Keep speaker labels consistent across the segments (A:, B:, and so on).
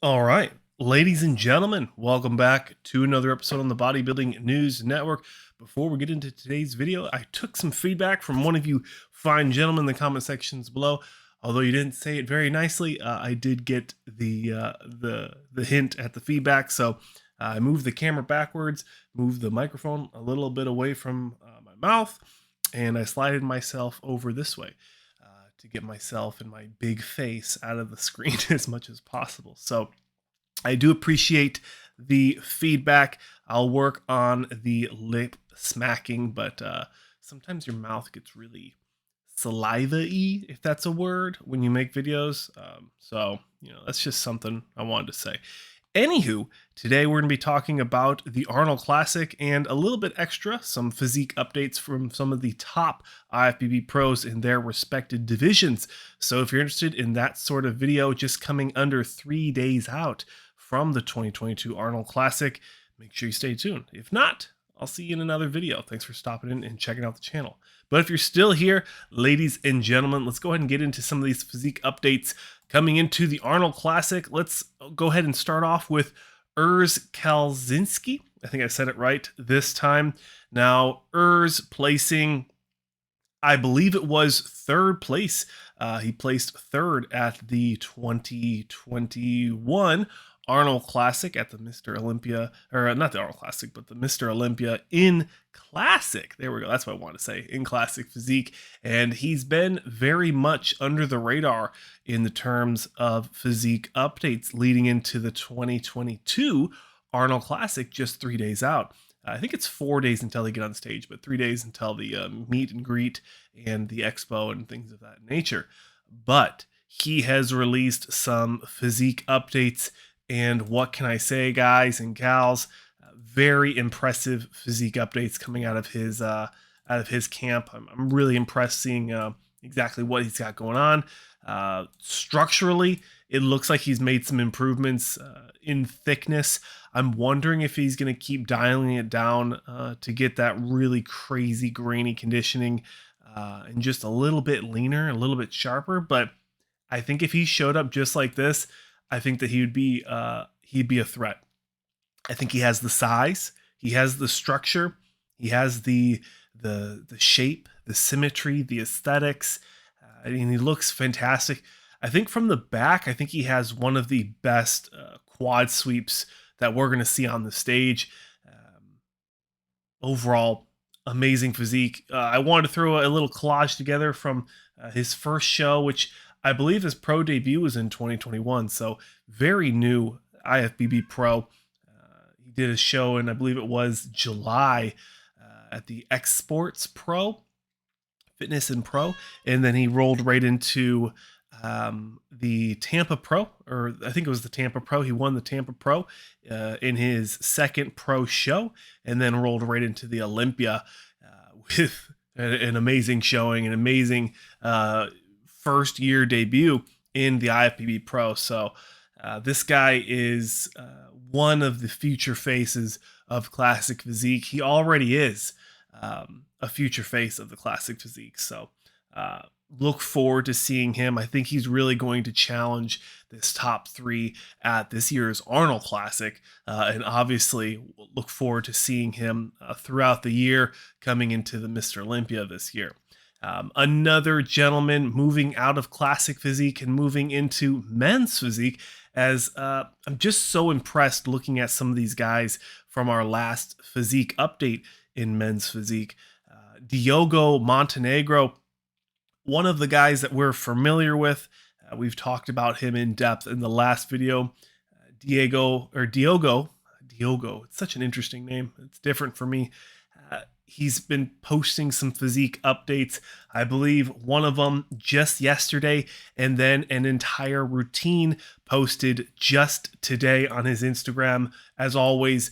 A: All right, ladies and gentlemen, welcome back to another episode on the Bodybuilding News Network. Before we get into today's video, I took some feedback from one of you fine gentlemen in the comment sections below. Although you didn't say it very nicely, I did get the hint at the feedback. So I moved the camera backwards, moved the microphone a little bit away from my mouth, and I slided myself over this way to get myself and my big face out of the screen as much as possible. So I do appreciate the feedback. I'll work on the lip smacking, but sometimes your mouth gets really saliva-y, if that's a word, when you make videos. That's just something I wanted to say. Anywho, today we're going to be talking about the Arnold Classic and a little bit extra, some physique updates from some of the top IFBB pros in their respected divisions. So if you're interested in that sort of video, just coming under 3 days out from the 2022 Arnold Classic, make sure you stay tuned. If not, I'll see you in another video. Thanks for stopping in and checking out the channel. But if you're still here, ladies and gentlemen, let's go ahead and get into some of these physique updates coming into the Arnold Classic. Let's go ahead and start off with Urs Kalecinski. I think I said it right this time. Now, Urs placing, I believe it was third place. He placed third at the 2021 Arnold Classic at the Mr. Olympia, or not the Arnold Classic, but the Mr. Olympia in Classic. There we go. That's what I want to say, in Classic Physique. And he's been very much under the radar in the terms of physique updates leading into the 2022 Arnold Classic just 3 days out. I think it's 4 days until they get on stage, but 3 days until the meet and greet and the expo and things of that nature. But he has released some physique updates, and what can I say, guys and gals? Very impressive physique updates coming out of his camp. I'm really impressed seeing exactly what he's got going on. Structurally, it looks like he's made some improvements in thickness. I'm wondering if he's going to keep dialing it down to get that really crazy grainy conditioning and just a little bit leaner, a little bit sharper. But I think if he showed up just like this, I think that he'd be a threat. I think he has the size, he has the structure, he has the shape, the symmetry, the aesthetics. I mean, he looks fantastic. I think from the back, I think he has one of the best quad sweeps that we're going to see on the stage. Overall, amazing physique. I wanted to throw a little collage together from his first show, which I believe his pro debut was in 2021. So very new IFBB pro. He did a show in, I believe it was July at the X Sports Pro, Fitness and Pro. And then he rolled right into the Tampa Pro, or I think it was the Tampa Pro. He won the Tampa Pro in his second pro show, and then rolled right into the Olympia with an amazing showing, an amazing first year debut in the IFBB Pro. So this guy is one of the future faces of Classic Physique. He already is a future face of the Classic Physique. So look forward to seeing him. I think he's really going to challenge this top three at this year's Arnold Classic. And obviously look forward to seeing him throughout the year coming into the Mr. Olympia this year. Another gentleman moving out of Classic Physique and moving into Men's Physique, as I'm just so impressed looking at some of these guys from our last physique update in Men's Physique. Diogo Montenegro, one of the guys that we're familiar with. We've talked about him in depth in the last video. Diogo, it's such an interesting name. It's different for me. He's been posting some physique updates. I believe one of them just yesterday, and then an entire routine posted just today on his Instagram. As always,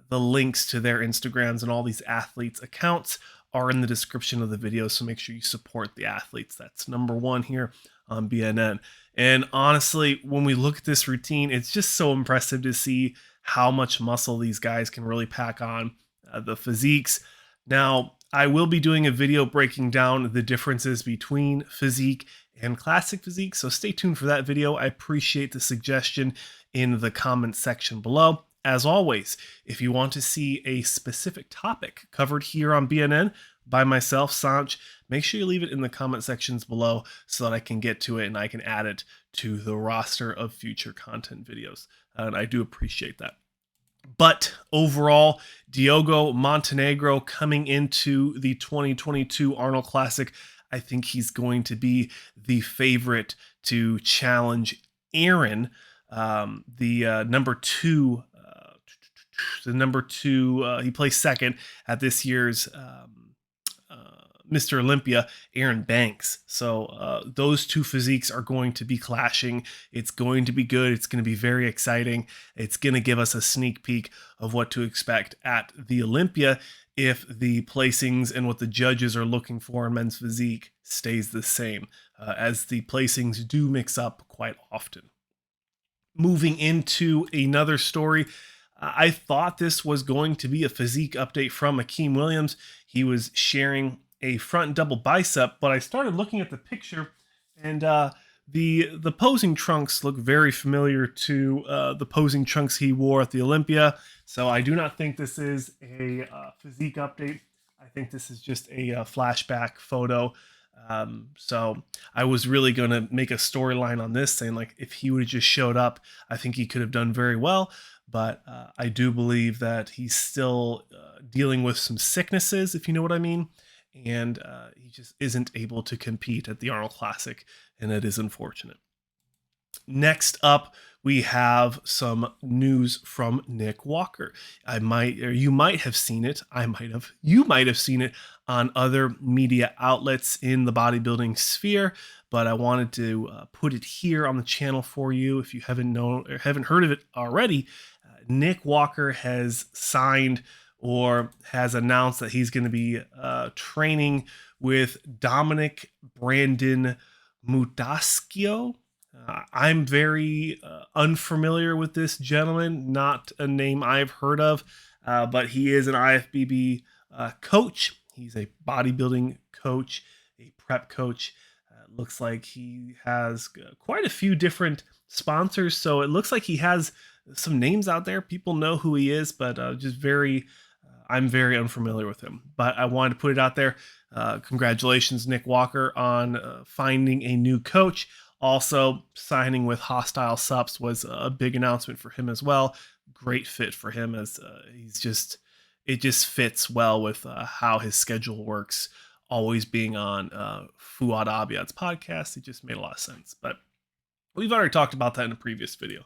A: the links to their Instagrams and all these athletes' accounts are in the description of the video, so make sure you support the athletes. That's number one here on BNN. And honestly, when we look at this routine, it's just so impressive to see how much muscle these guys can really pack on. The physiques. Now, I will be doing a video breaking down the differences between physique and classic physique, so stay tuned for that video. I appreciate the suggestion in the comment section below. As always, if you want to see a specific topic covered here on BNN by myself, Saunch, make sure you leave it in the comment sections below so that I can get to it and I can add it to the roster of future content videos. And I do appreciate that. But overall, Diogo Montenegro coming into the 2022 Arnold Classic, I think he's going to be the favorite to challenge Aaron, the number two. He placed second at this year's Mr. Olympia, Aaron Banks. So those two physiques are going to be clashing. It's going to be good. It's going to be very exciting. It's going to give us a sneak peek of what to expect at the Olympia if the placings and what the judges are looking for in men's physique stays the same, as the placings do mix up quite often. Moving into another story, I thought this was going to be a physique update from Akim Williams. He was sharing a front double bicep, but I started looking at the picture, and the posing trunks look very familiar to the posing trunks he wore at the Olympia. So I do not think this is a physique update. I think this is just a flashback photo. So I was really going to make a storyline on this, saying like if he would have just showed up, I think he could have done very well. But I do believe that he's still dealing with some sicknesses, if you know what I mean. And he just isn't able to compete at the Arnold Classic, and it is unfortunate. Next up, we have some news from Nick Walker. You might have seen it. You might have seen it on other media outlets in the bodybuilding sphere, but I wanted to put it here on the channel for you. If you haven't known or haven't heard of it already, Nick Walker has signed or has announced that he's going to be training with Dominic Brandon Mudaschio. I'm very unfamiliar with this gentleman, not a name I've heard of, but he is an IFBB coach. He's a bodybuilding coach, a prep coach. Looks like he has quite a few different sponsors, so it looks like he has some names out there. People know who he is, but I'm very unfamiliar with him, but I wanted to put it out there. Congratulations, Nick Walker, on finding a new coach. Also, signing with Hostile Sups was a big announcement for him as well. Great fit for him, as it just fits well with how his schedule works. Always being on Fuad Abiad's podcast, it just made a lot of sense. But we've already talked about that in a previous video.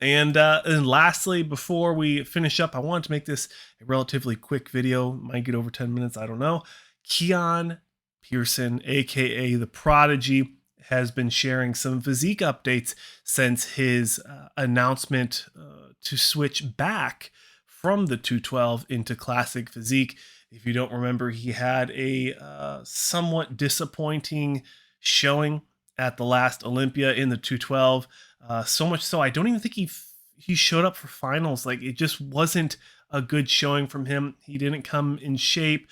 A: And lastly, before we finish up, I wanted to make this a relatively quick video. Might get over 10 minutes, I don't know. Keone Pearson, aka the Prodigy, has been sharing some physique updates since his announcement to switch back from the 212 into classic physique. If you don't remember, he had a somewhat disappointing showing at the last Olympia in the 212. So much so, I don't even think he showed up for finals. Like, it just wasn't a good showing from him. He didn't come in shape.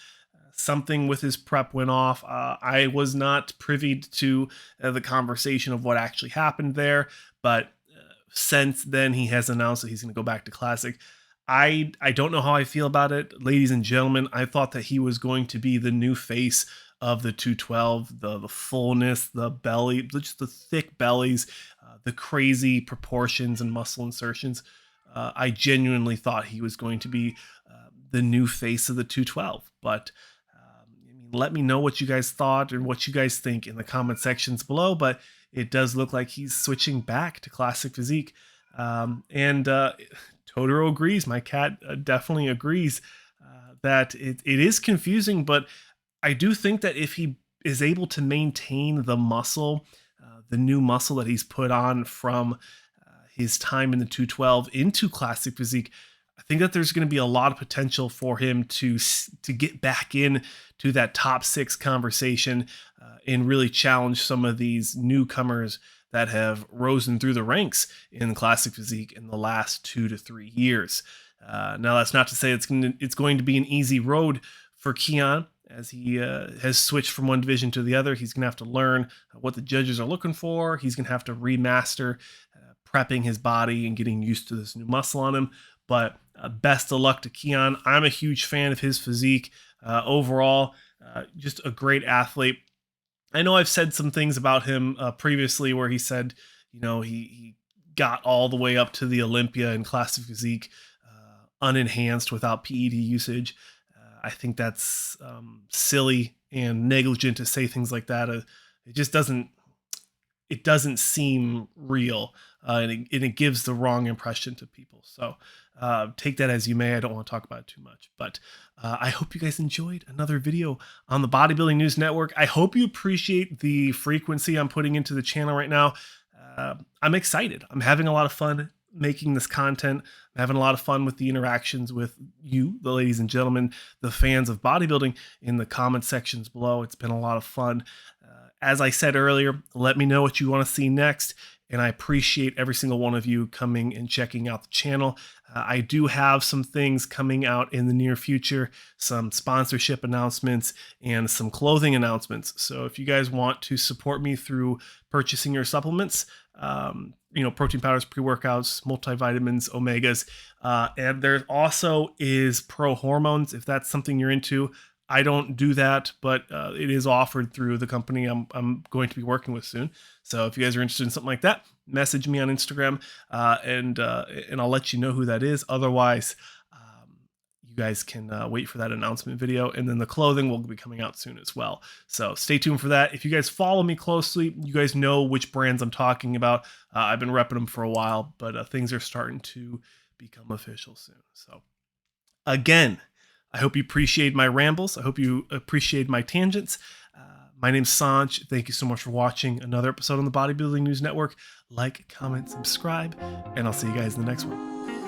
A: Something with his prep went off. I was not privy to the conversation of what actually happened there, but since then he has announced that he's going to go back to classic. I don't know how I feel about it, ladies and gentlemen. I thought that he was going to be the new face of the 212, the fullness, the belly, just the thick bellies, the crazy proportions and muscle insertions. I genuinely thought he was going to be the new face of the 212, but let me know what you guys thought and what you guys think in the comment sections below. But it does look like he's switching back to classic physique. Totoro agrees. My cat definitely agrees that it is confusing, but I do think that if he is able to maintain the muscle, the new muscle that he's put on from his time in the 212 into classic physique, I think that there's going to be a lot of potential for him to get back in to that top 6 conversation and really challenge some of these newcomers that have risen through the ranks in classic physique in the last 2 to 3 years. Now, that's not to say it's going to be an easy road for Keone. as he has switched from one division to the other. He's going to have to learn what the judges are looking for. He's going to have to remaster prepping his body and getting used to this new muscle on him. But best of luck to Keone. I'm a huge fan of his physique overall. Just a great athlete. I know I've said some things about him previously where he said, he got all the way up to the Olympia in classic physique, unenhanced without PED usage. I think that's silly and negligent to say things like that. It just doesn't. It doesn't seem real, and it gives the wrong impression to people. So take that as you may. I don't want to talk about it too much, but I hope you guys enjoyed another video on the Bodybuilding News Network. I hope you appreciate the frequency I'm putting into the channel right now. I'm excited. I'm having a lot of fun making this content. I'm having a lot of fun with the interactions with you, the ladies and gentlemen, the fans of bodybuilding in the comment sections below. It's been a lot of fun. As I said earlier, let me know what you want to see next. And I appreciate every single one of you coming and checking out the channel. I do have some things coming out in the near future, some sponsorship announcements and some clothing announcements. So if you guys want to support me through purchasing your supplements, protein powders, pre-workouts, multivitamins, omegas, and there also is pro hormones. If that's something you're into, I don't do that, but it is offered through the company I'm going to be working with soon. So if you guys are interested in something like that, message me on Instagram, and I'll let you know who that is. Otherwise, you guys can wait for that announcement video, and then the clothing will be coming out soon as well. So stay tuned for that. If you guys follow me closely, you guys know which brands I'm talking about. I've been repping them for a while, but things are starting to become official soon. So again, I hope you appreciate my rambles. I hope you appreciate my tangents. My name's Saunch. Thank you so much for watching another episode on the Bodybuilding News Network. Like, comment, subscribe, and I'll see you guys in the next one.